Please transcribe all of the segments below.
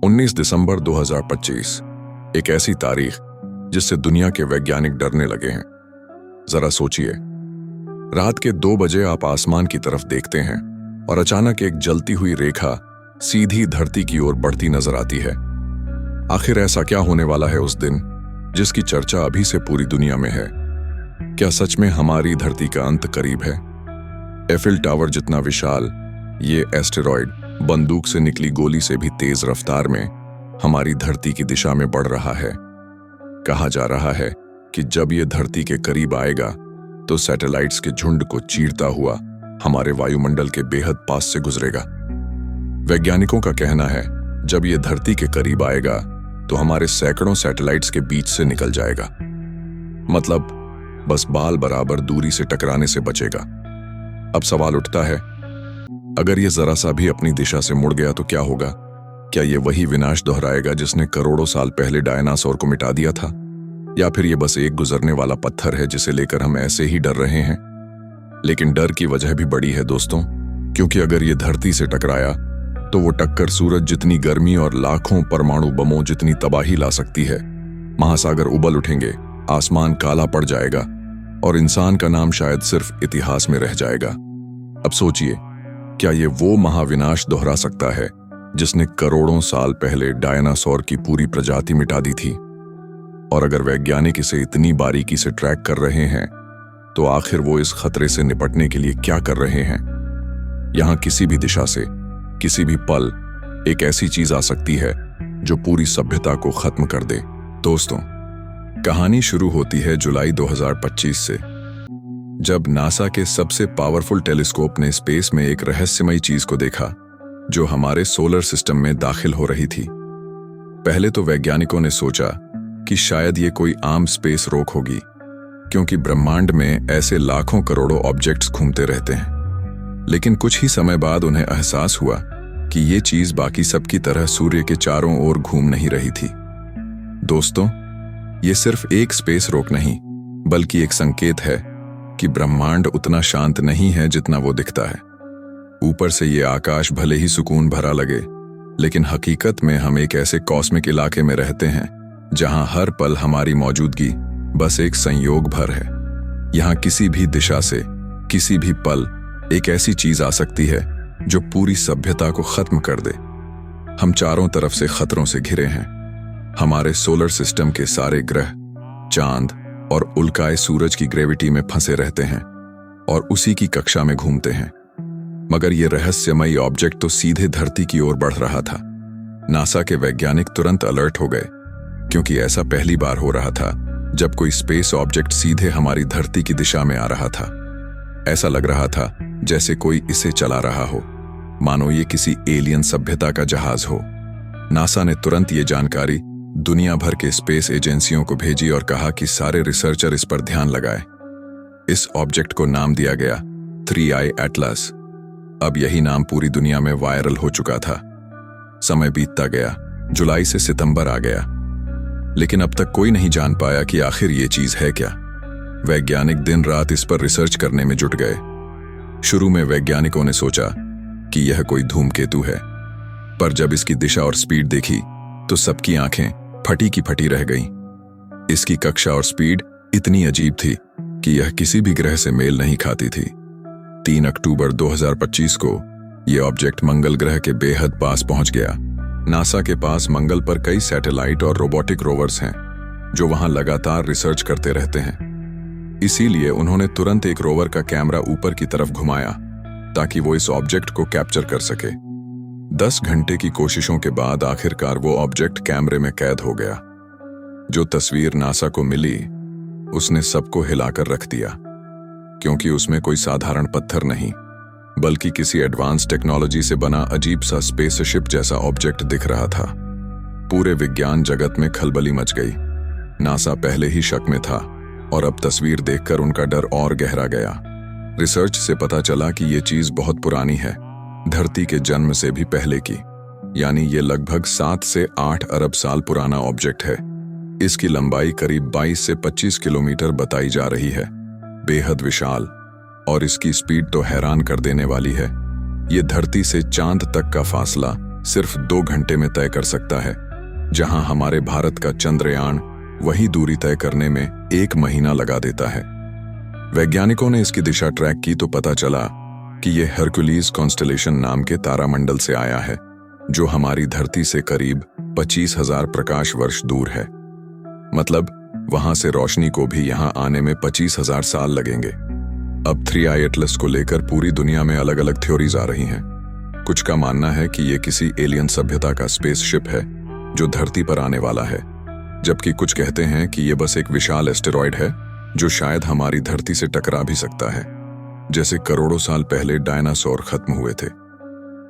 19 दिसंबर 2025, एक ऐसी तारीख जिससे दुनिया के वैज्ञानिक डरने लगे हैं। जरा सोचिए, रात के 2 बजे आप आसमान की तरफ देखते हैं और अचानक एक जलती हुई रेखा सीधी धरती की ओर बढ़ती नजर आती है। आखिर ऐसा क्या होने वाला है उस दिन जिसकी चर्चा अभी से पूरी दुनिया में है? क्या सच में हमारी धरती का अंत करीब है? एफिल टावर जितना विशाल ये एस्टेरॉयड बंदूक से निकली गोली से भी तेज रफ्तार में हमारी धरती की दिशा में बढ़ रहा है। कहा जा रहा है कि जब ये धरती के करीब आएगा तो सैटेलाइट्स के झुंड को चीरता हुआ हमारे वायुमंडल के बेहद पास से गुजरेगा। वैज्ञानिकों का कहना है जब ये धरती के करीब आएगा तो हमारे सैकड़ों सैटेलाइट्स के बीच से निकल जाएगा, मतलब बस बाल बराबर दूरी से टकराने से बचेगा। अब सवाल उठता है, अगर ये जरा सा भी अपनी दिशा से मुड़ गया तो क्या होगा? क्या ये वही विनाश दोहराएगा जिसने करोड़ों साल पहले डायनासोर को मिटा दिया था? या फिर ये बस एक गुजरने वाला पत्थर है जिसे लेकर हम ऐसे ही डर रहे हैं? लेकिन डर की वजह भी बड़ी है दोस्तों, क्योंकि अगर ये धरती से टकराया तो वो टक्कर सूरज जितनी गर्मी और लाखों परमाणु बमों जितनी तबाही ला सकती है। महासागर उबल उठेंगे, आसमान काला पड़ जाएगा और इंसान का नाम शायद सिर्फ इतिहास में रह जाएगा। अब सोचिए, क्या ये वो महाविनाश दोहरा सकता है जिसने करोड़ों साल पहले डायनासोर की पूरी प्रजाति मिटा दी थी? और अगर वैज्ञानिक इसे इतनी बारीकी से ट्रैक कर रहे हैं तो आखिर वो इस खतरे से निपटने के लिए क्या कर रहे हैं? यहां किसी भी दिशा से, किसी भी पल एक ऐसी चीज आ सकती है जो पूरी सभ्यता को खत्म कर दे। दोस्तों, कहानी शुरू होती है जुलाई 2025 से, जब नासा के सबसे पावरफुल टेलीस्कोप ने स्पेस में एक रहस्यमयी चीज को देखा जो हमारे सोलर सिस्टम में दाखिल हो रही थी। पहले तो वैज्ञानिकों ने सोचा कि शायद ये कोई आम स्पेस रोक होगी, क्योंकि ब्रह्मांड में ऐसे लाखों करोड़ों ऑब्जेक्ट्स घूमते रहते हैं। लेकिन कुछ ही समय बाद उन्हें एहसास हुआ कि ये चीज बाकी सबकी तरह सूर्य के चारों ओर घूम नहीं रही थी। दोस्तों, ये सिर्फ एक स्पेस रोक नहीं, बल्कि एक संकेत है कि ब्रह्मांड उतना शांत नहीं है जितना वो दिखता है। ऊपर से ये आकाश भले ही सुकून भरा लगे, लेकिन हकीकत में हम एक ऐसे कॉस्मिक इलाके में रहते हैं जहां हर पल हमारी मौजूदगी बस एक संयोग भर है। यहां किसी भी दिशा से, किसी भी पल एक ऐसी चीज आ सकती है जो पूरी सभ्यता को खत्म कर दे। हम चारों तरफ से खतरों से घिरे हैं। हमारे सोलर सिस्टम के सारे ग्रह, चांद और उल्काएं सूरज की ग्रेविटी में फंसे रहते हैं और उसी की कक्षा में घूमते हैं। मगर ये रहस्यमयी ऑब्जेक्ट तो सीधे धरती की ओर बढ़ रहा था। नासा के वैज्ञानिक तुरंत अलर्ट हो गए, क्योंकि ऐसा पहली बार हो रहा था जब कोई स्पेस ऑब्जेक्ट सीधे हमारी धरती की दिशा में आ रहा था। ऐसा लग रहा था जैसे कोई इसे चला रहा हो, मानो ये किसी एलियन सभ्यता का जहाज हो। नासा ने तुरंत ये जानकारी दुनिया भर के स्पेस एजेंसियों को भेजी और कहा कि सारे रिसर्चर इस पर ध्यान लगाएं। इस ऑब्जेक्ट को नाम दिया गया 3I एटलस। अब यही नाम पूरी दुनिया में वायरल हो चुका था। समय बीतता गया, जुलाई से सितंबर आ गया, लेकिन अब तक कोई नहीं जान पाया कि आखिर ये चीज है क्या। वैज्ञानिक दिन रात इस पर रिसर्च करने में जुट गए। शुरू में वैज्ञानिकों ने सोचा कि यह कोई धूमकेतु है, पर जब इसकी दिशा और स्पीड देखी तो सबकी आंखें फटी की फटी रह गईं। इसकी कक्षा और स्पीड इतनी अजीब थी कि यह किसी भी ग्रह से मेल नहीं खाती थी। 3 अक्टूबर 2025 को यह ऑब्जेक्ट मंगल ग्रह के बेहद पास पहुंच गया। नासा के पास मंगल पर कई सैटेलाइट और रोबोटिक रोवर्स हैं जो वहां लगातार रिसर्च करते रहते हैं। इसीलिए उन्होंने तुरंत एक रोवर का कैमरा ऊपर की तरफ घुमाया ताकि वो इस ऑब्जेक्ट को कैप्चर कर सके। 10 घंटे की कोशिशों के बाद आखिरकार वो ऑब्जेक्ट कैमरे में कैद हो गया। जो तस्वीर नासा को मिली उसने सबको हिलाकर रख दिया, क्योंकि उसमें कोई साधारण पत्थर नहीं, बल्कि किसी एडवांस टेक्नोलॉजी से बना अजीब सा स्पेसशिप जैसा ऑब्जेक्ट दिख रहा था। पूरे विज्ञान जगत में खलबली मच गई। नासा पहले ही शक में था और अब तस्वीर देखकर उनका डर और गहरा गया। रिसर्च से पता चला कि ये चीज बहुत पुरानी है, धरती के जन्म से भी पहले की, यानी ये लगभग 7 से 8 अरब साल पुराना ऑब्जेक्ट है। इसकी लंबाई करीब 22 से 25 किलोमीटर बताई जा रही है, बेहद विशाल, और इसकी स्पीड तो हैरान कर देने वाली है। ये धरती से चांद तक का फासला सिर्फ 2 घंटे में तय कर सकता है, जहां हमारे भारत का चंद्रयान वही दूरी तय करने में 1 महीना लगा देता है। वैज्ञानिकों ने इसकी दिशा ट्रैक की तो पता चला कि यह हरक्यूलीज कॉन्स्टेलेशन नाम के तारामंडल से आया है, जो हमारी धरती से करीब 25,000 प्रकाश वर्ष दूर है। मतलब वहां से रोशनी को भी यहां आने में 25,000 साल लगेंगे। अब 3i एटलस को लेकर पूरी दुनिया में अलग अलग थ्योरीज आ रही हैं। कुछ का मानना है कि यह किसी एलियन सभ्यता का स्पेसशिप है जो धरती पर आने वाला है, जबकि कुछ कहते हैं कि यह बस एक विशाल एस्टेरॉयड है जो शायद हमारी धरती से टकरा भी सकता है, जैसे करोड़ों साल पहले डायनासोर खत्म हुए थे।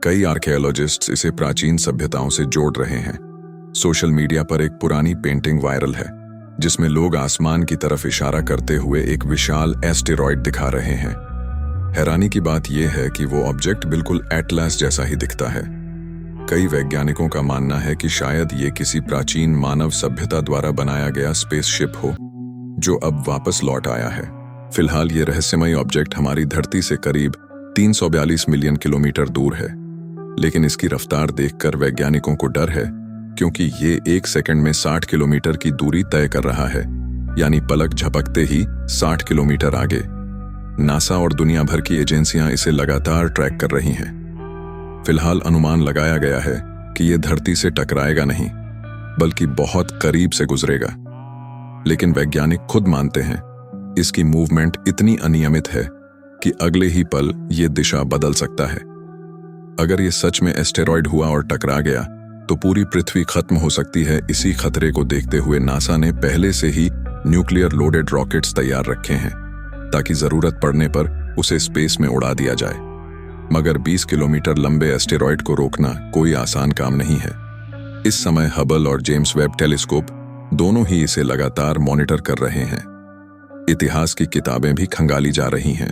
कई आर्कियोलॉजिस्ट्स इसे प्राचीन सभ्यताओं से जोड़ रहे हैं। सोशल मीडिया पर एक पुरानी पेंटिंग वायरल है जिसमें लोग आसमान की तरफ इशारा करते हुए एक विशाल एस्टेरॉयड दिखा रहे हैं। हैरानी की बात यह है कि वो ऑब्जेक्ट बिल्कुल एटलास जैसा ही दिखता है। कई वैज्ञानिकों का मानना है कि शायद ये किसी प्राचीन मानव सभ्यता द्वारा बनाया गया स्पेसशिप हो जो अब वापस लौट आया है। फिलहाल ये रहस्यमयी ऑब्जेक्ट हमारी धरती से करीब 342 मिलियन किलोमीटर दूर है, लेकिन इसकी रफ्तार देखकर वैज्ञानिकों को डर है, क्योंकि ये 1 सेकंड में 60 किलोमीटर की दूरी तय कर रहा है, यानी पलक झपकते ही 60 किलोमीटर आगे। नासा और दुनिया भर की एजेंसियां इसे लगातार ट्रैक कर रही हैं। फिलहाल अनुमान लगाया गया है कि यह धरती से टकराएगा नहीं, बल्कि बहुत करीब से गुजरेगा। लेकिन वैज्ञानिक खुद मानते हैं इसकी मूवमेंट इतनी अनियमित है कि अगले ही पल यह दिशा बदल सकता है। अगर यह सच में एस्टेरॉयड हुआ और टकरा गया तो पूरी पृथ्वी खत्म हो सकती है। इसी खतरे को देखते हुए नासा ने पहले से ही न्यूक्लियर लोडेड रॉकेट्स तैयार रखे हैं ताकि जरूरत पड़ने पर उसे स्पेस में उड़ा दिया जाए। मगर 20 किलोमीटर लंबे एस्टेरॉयड को रोकना कोई आसान काम नहीं है। इस समय हबल और जेम्स वेब टेलीस्कोप दोनों ही इसे लगातार मॉनिटर कर रहे हैं। इतिहास की किताबें भी खंगाली जा रही हैं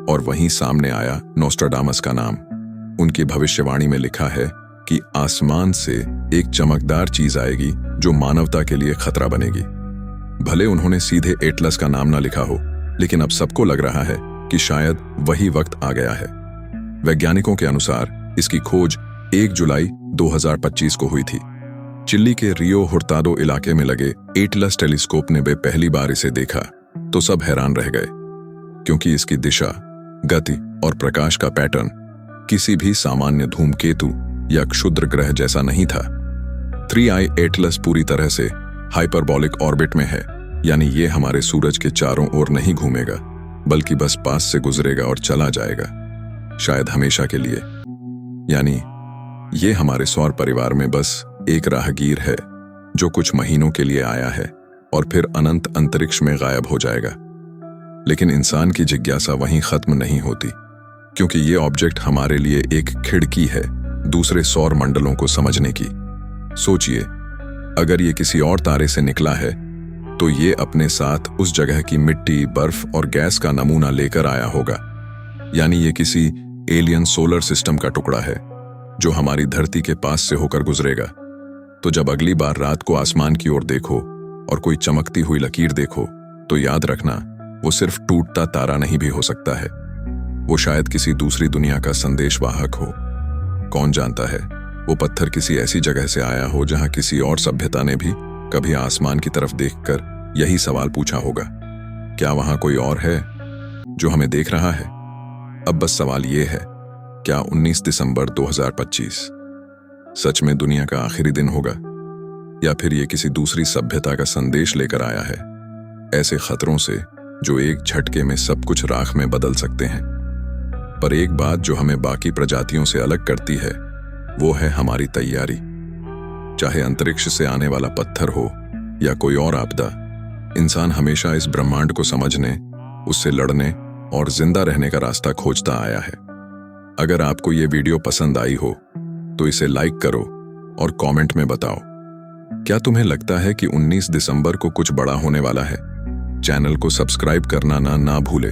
और वहीं सामने आया नोस्ट्राडामस का नाम। उनकी भविष्यवाणी में लिखा है कि आसमान से एक चमकदार चीज आएगी जो मानवता के लिए खतरा बनेगी। भले उन्होंने सीधे एटलस का नाम ना लिखा हो, लेकिन अब सबको लग रहा है कि शायद वही वक्त आ गया है। वैज्ञानिकों के अनुसार इसकी खोज 1 जुलाई 2025 को हुई थी। चिली के रियो हुर्ताडो इलाके में लगे एटलस टेलीस्कोप ने वे पहली बार इसे देखा तो सब हैरान रह गए, क्योंकि इसकी दिशा, गति और प्रकाश का पैटर्न किसी भी सामान्य धूमकेतु या क्षुद्र ग्रह जैसा नहीं था। 3i एटलस पूरी तरह से हाइपरबोलिक ऑर्बिट में है, यानी ये हमारे सूरज के चारों ओर नहीं घूमेगा, बल्कि बस पास से गुजरेगा और चला जाएगा, शायद हमेशा के लिए। यानी ये हमारे सौर परिवार में बस एक राहगीर है जो कुछ महीनों के लिए आया है और फिर अनंत अंतरिक्ष में गायब हो जाएगा। लेकिन इंसान की जिज्ञासा वहीं खत्म नहीं होती, क्योंकि ये ऑब्जेक्ट हमारे लिए एक खिड़की है दूसरे सौर मंडलों को समझने की। सोचिए, अगर ये किसी और तारे से निकला है तो ये अपने साथ उस जगह की मिट्टी, बर्फ और गैस का नमूना लेकर आया होगा। यानी ये किसी एलियन सोलर सिस्टम का टुकड़ा है जो हमारी धरती के पास से होकर गुजरेगा। तो जब अगली बार रात को आसमान की ओर देखो और कोई चमकती हुई लकीर देखो, तो याद रखना वो सिर्फ टूटता तारा नहीं भी हो सकता है, वो शायद किसी दूसरी दुनिया का संदेशवाहक हो। कौन जानता है, वो पत्थर किसी ऐसी जगह से आया हो जहां किसी और सभ्यता ने भी कभी आसमान की तरफ देखकर यही सवाल पूछा होगा, क्या वहां कोई और है जो हमें देख रहा है? अब बस सवाल ये है, क्या 19 दिसंबर 2025 सच में दुनिया का आखिरी दिन होगा, या फिर ये किसी दूसरी सभ्यता का संदेश लेकर आया है, ऐसे खतरों से जो एक झटके में सब कुछ राख में बदल सकते हैं। पर एक बात जो हमें बाकी प्रजातियों से अलग करती है, वो है हमारी तैयारी। चाहे अंतरिक्ष से आने वाला पत्थर हो या कोई और आपदा, इंसान हमेशा इस ब्रह्मांड को समझने, उससे लड़ने और जिंदा रहने का रास्ता खोजता आया है। अगर आपको ये वीडियो पसंद आई हो तो इसे लाइक करो और कमेंट में बताओ, क्या तुम्हें लगता है कि 19 दिसंबर को कुछ बड़ा होने वाला है? चैनल को सब्सक्राइब करना ना भूले।